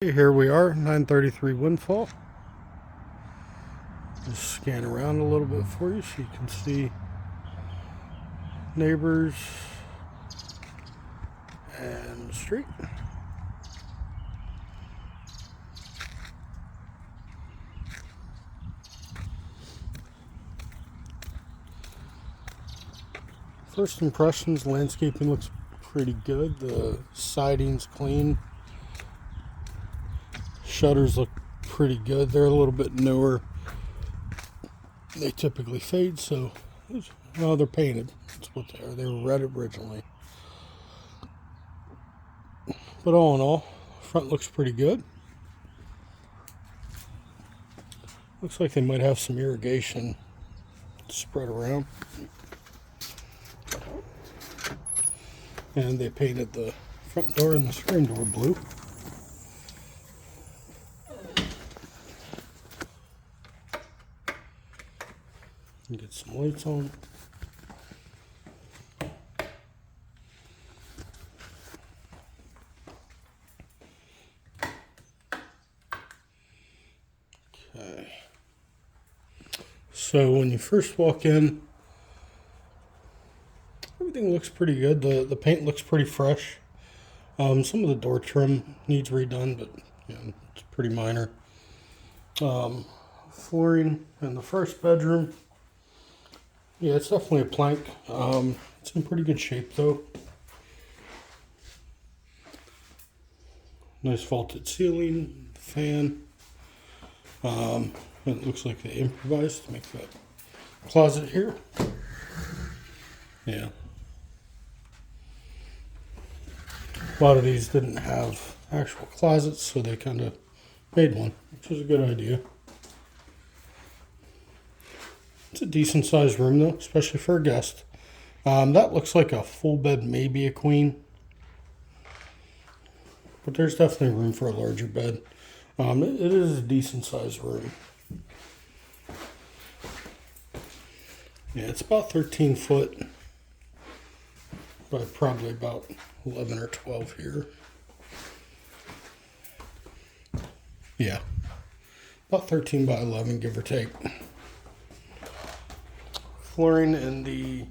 Here we are, 933 Wyndfall. Just scan around a little bit for you so you can see neighbors and the street. First impressions, landscaping looks pretty good. The siding's clean. Shutters look pretty good. They're a little bit newer. They typically fade, so well, they're painted. That's what they are. They were red originally. But all in all, front looks pretty good. Looks like they might have some irrigation spread around. And they painted the front door and the screen door blue. Get some lights on. Okay. So when you first walk in, everything looks pretty good. The paint looks pretty fresh. Some of the door trim needs redone, but it's pretty minor. Flooring in the first bedroom. Yeah, it's definitely a plank. It's in pretty good shape though. Nice vaulted ceiling, fan. It looks like they improvised to make that closet here. Yeah. A lot of these didn't have actual closets, so they kind of made one, which is a good idea. It's a decent sized room though, especially for a guest. That looks like a full bed, maybe a queen. But there's definitely room for a larger bed. It is a decent sized room. Yeah, it's about 13 foot by probably about 11 or 12 here. Yeah, about 13 by 11, give or take. Flooring in the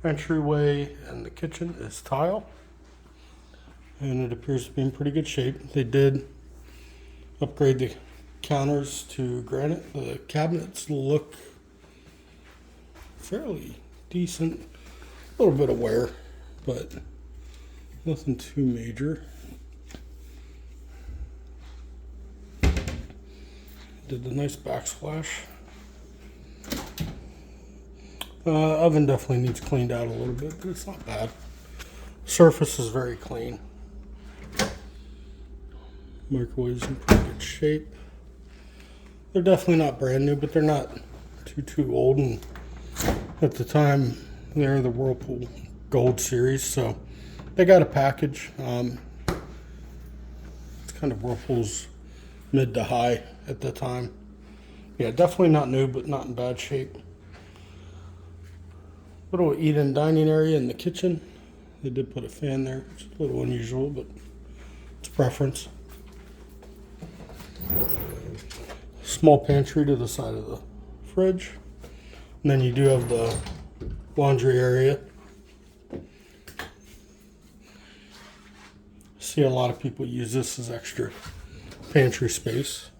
entryway and the kitchen is tile, and it appears to be in pretty good shape. They did upgrade the counters to granite. The cabinets look fairly decent. A little bit of wear, but nothing too major. Did the nice backsplash. Oven definitely needs cleaned out a little bit, but it's not bad. Surface is very clean. Microwave's in pretty good shape. They're definitely not brand new, but they're not too old. And at the time, they're the Whirlpool Gold Series, so they got a package. It's kind of Whirlpool's mid to high at the time. Yeah, definitely not new, but not in bad shape. Little eat-in dining area in the kitchen. They did put a fan there. It's a little unusual, but it's preference. Small pantry to the side of the fridge. And then you do have the laundry area. See a lot of people use this as extra pantry space.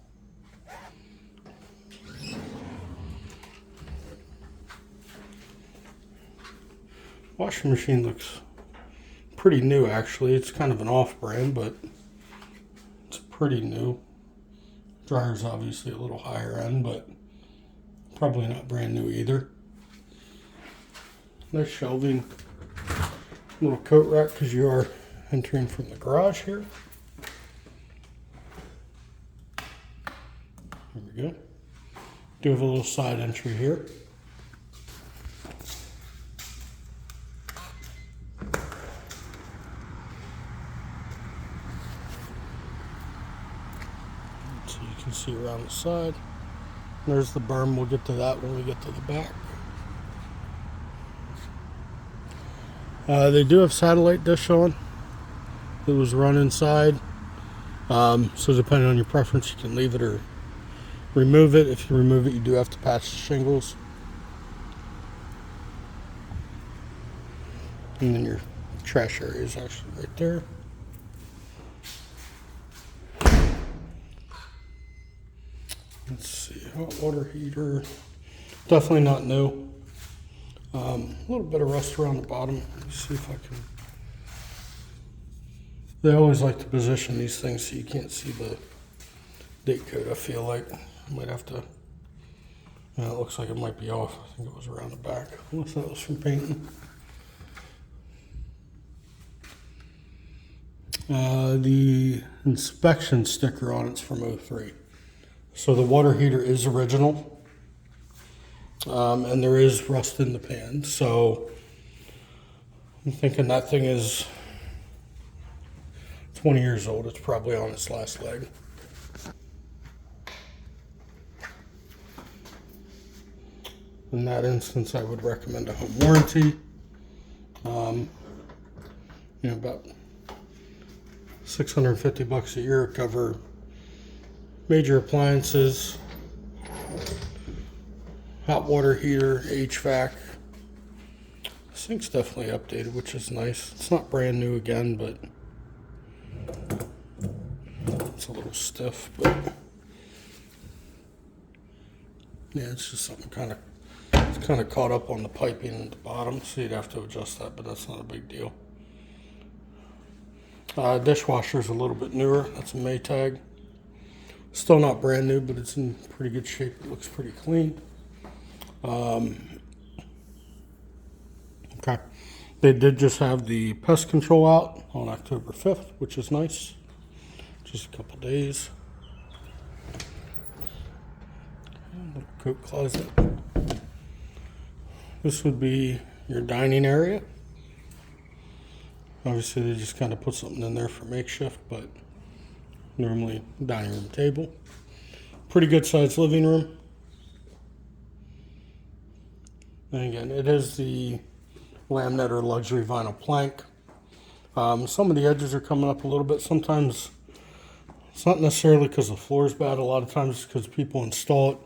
Washing machine looks pretty new actually. It's kind of an off-brand, but it's pretty new. Dryer's obviously a little higher end, but probably not brand new either. Nice shelving. Little coat rack because you are entering from the garage here. There we go. Do have a little side entry here. So you can see around the side. There's the berm. We'll get to that when we get to the back. They do have satellite dish on. It was run inside. So depending on your preference, you can leave it or remove it. If you remove it, you do have to patch the shingles. And then your trash area is actually right there. Let's see, hot water heater. Definitely not new. A little bit of rust around the bottom. Let me see if I can. They always like to position these things so you can't see the date code, I feel like. I might have to. It looks like it might be off. I think it was around the back. Unless that was from painting. The inspection sticker on it's from 03. So the water heater is original. And there is rust in the pan. So I'm thinking that thing is 20 years old. It's probably on its last leg. In that instance, I would recommend a home warranty. About $650 a year, cover major appliances, hot water heater, HVAC. This thing's definitely updated, which is nice. It's not brand new again, but it's a little stiff. But yeah, it's just something kind of caught up on the piping at the bottom, so you'd have to adjust that, but that's not a big deal. Dishwasher's a little bit newer. That's a Maytag. Still not brand new, but it's in pretty good shape. It looks pretty clean. Okay. They did just have the pest control out on October 5th, which is nice. Just a couple days. Little coat closet. This would be your dining area. Obviously, they just kind of put something in there for makeshift, but normally dining room table. Pretty good sized living room. And again, it is the laminate or luxury vinyl plank. Some of the edges are coming up a little bit. Sometimes it's not necessarily because the floor is bad. A lot of times it's because people install it.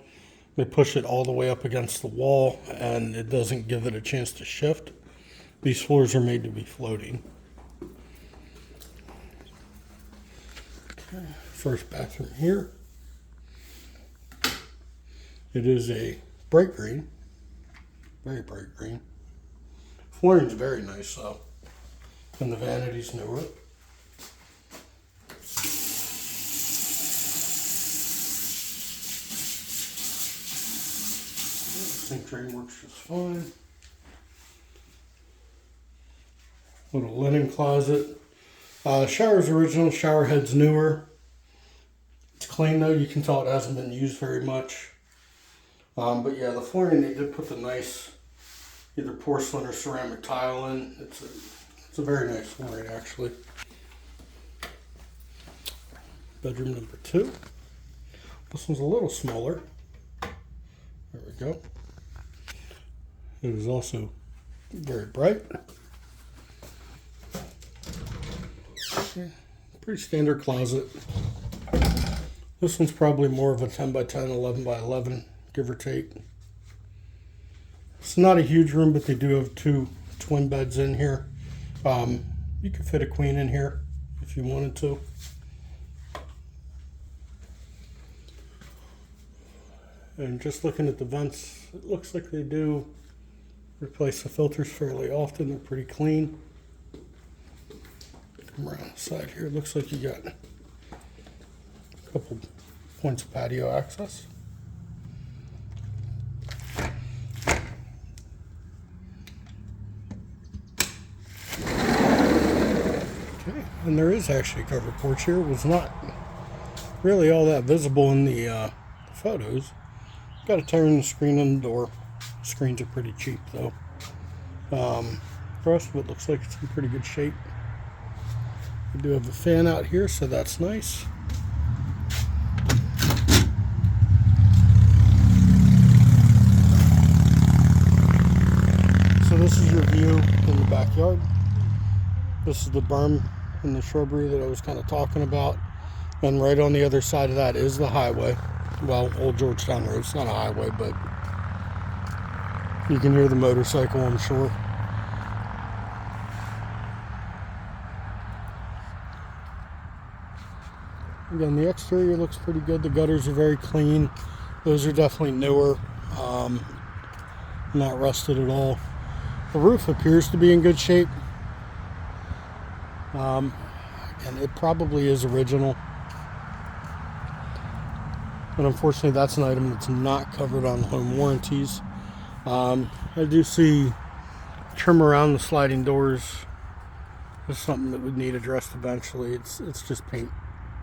They push it all the way up against the wall and it doesn't give it a chance to shift. These floors are made to be floating. Okay, first bathroom here. It is a bright green, very bright green. Flooring's very nice though, and the vanity's newer. Sink drain works just fine. Little linen closet. Shower's original, shower head's newer. It's clean though, you can tell it hasn't been used very much. But yeah, the flooring, they did put the nice either porcelain or ceramic tile in. It's a very nice flooring actually. Bedroom number 2. This one's a little smaller. There we go. It is also very bright. Pretty standard closet. This one's probably more of a 10 by 10, 11 by 11, give or take. It's not a huge room, but they do have 2 twin beds in here. You could fit a queen in here if you wanted to. And just looking at the vents, it looks like they do replace the filters fairly often. They're pretty clean. Come around the side here. It looks like you got a couple points of patio access. Okay, and there is actually a covered porch here. It was not really all that visible in the photos. Got to turn the screen on the door. Screens are pretty cheap though. The rest of it looks like it's in pretty good shape. We do have a fan out here, so that's nice. So this is your view in the backyard. This is the berm and the shrubbery that I was kind of talking about. And right on the other side of that is the highway. Well, Old Georgetown Road. It's not a highway, but you can hear the motorcycle, I'm sure. Again, the exterior looks pretty good. The gutters are very clean. Those are definitely newer. Not rusted at all. The roof appears to be in good shape. And it probably is original. But unfortunately, that's an item that's not covered on home warranties. I do see trim around the sliding doors. Is something that would need addressed eventually. It's just paint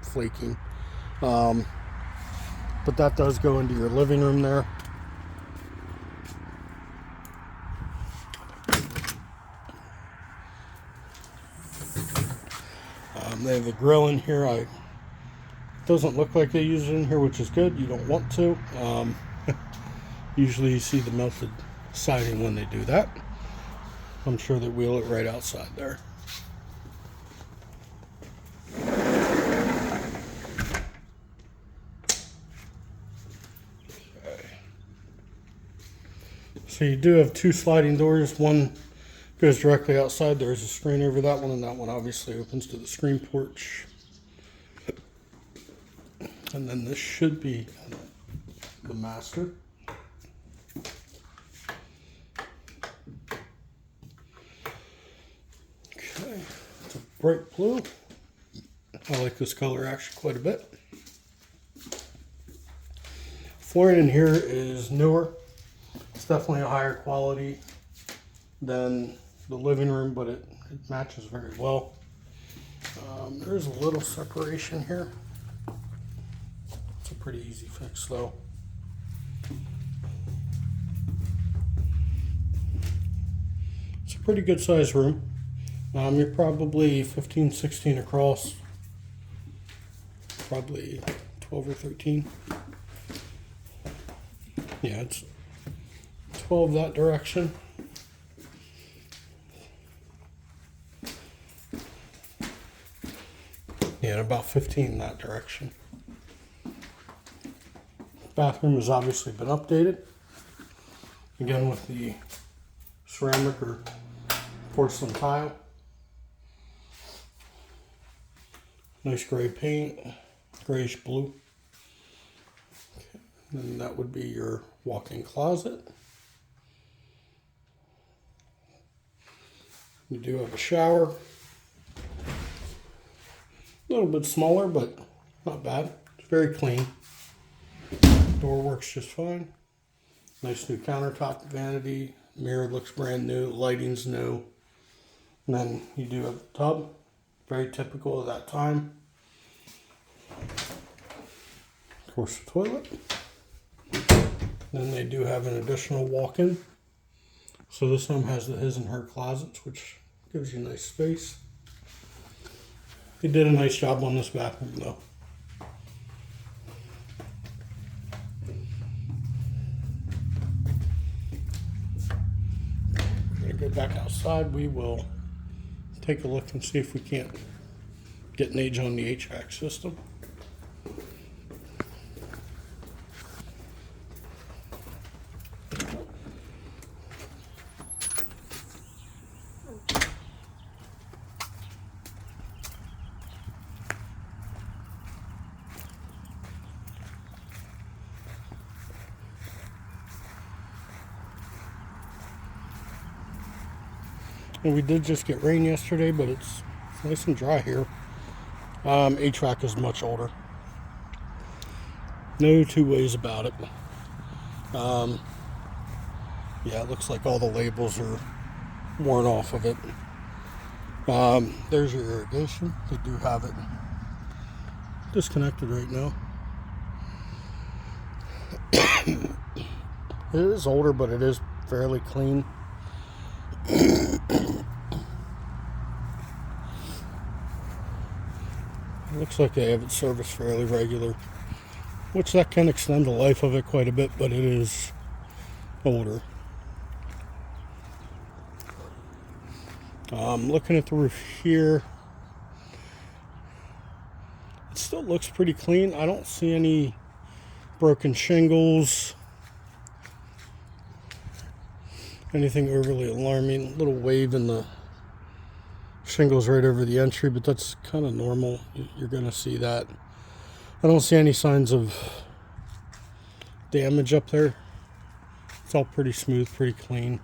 flaking. But that does go into your living room there. They have a grill in here. It doesn't look like they use it in here, which is good. You don't want to. Usually you see the melted siding when they do that. I'm sure they wheel it right outside there. Okay. So you do have two sliding doors. One goes directly outside. There's a screen over that one, and that one obviously opens to the screen porch. And then this should be the master. Okay, it's a bright blue. I like this color actually quite a bit. Flooring in here is newer. It's definitely a higher quality than the living room, but it matches very well. There's a little separation here. It's a pretty easy fix though. It's a pretty good sized room. You're probably 15, 16 across, probably 12 or 13. Yeah, it's 12 that direction. Yeah, and about 15 that direction. Bathroom has obviously been updated. Again with the ceramic or porcelain tile. Nice gray paint, grayish blue. Okay. And that would be your walk-in closet. You do have a shower. A little bit smaller, but not bad. It's very clean. Door works just fine. Nice new countertop vanity. Mirror looks brand new. Lighting's new. And then you do have a tub. Very typical of that time. Of course, the toilet. Then they do have an additional walk-in. So this home has the his and her closets, which gives you nice space. They did a nice job on this bathroom though. We're gonna go back outside. We will take a look and see if we can't get an age on the HVAC system. And we did just get rain yesterday, but it's nice and dry here. HVAC is much older. No two ways about it. Yeah, it looks like all the labels are worn off of it. There's your irrigation. They do have it disconnected right now. It is older, but it is fairly clean. Looks like they have it serviced fairly regular, which that can extend the life of it quite a bit, but it is older. Looking at the roof here, it's still looks pretty clean. I don't see any broken shingles, anything overly alarming. A little wave in the shingles right over the entry, but that's kind of normal. You're going to see that. I don't see any signs of damage up there. It's all pretty smooth, pretty clean.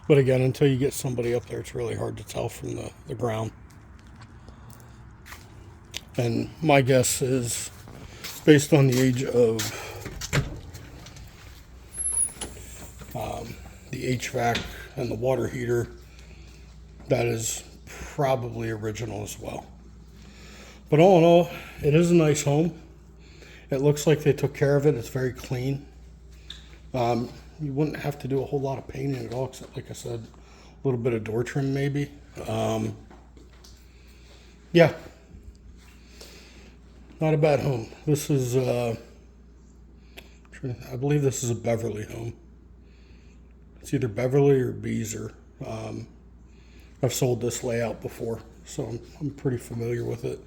But again, until you get somebody up there, it's really hard to tell from the ground. And my guess is, based on the age of the HVAC and the water heater, that is probably original as well. But all in all, it is a nice home. It looks like they took care of it. It's very clean. You wouldn't have to do a whole lot of painting at all, except, like I said, a little bit of door trim maybe. Yeah, not a bad home. This is, I believe this is a Beverly home. It's either Beverly or Beezer. I've sold this layout before, so I'm pretty familiar with it.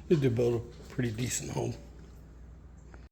They did build a pretty decent home.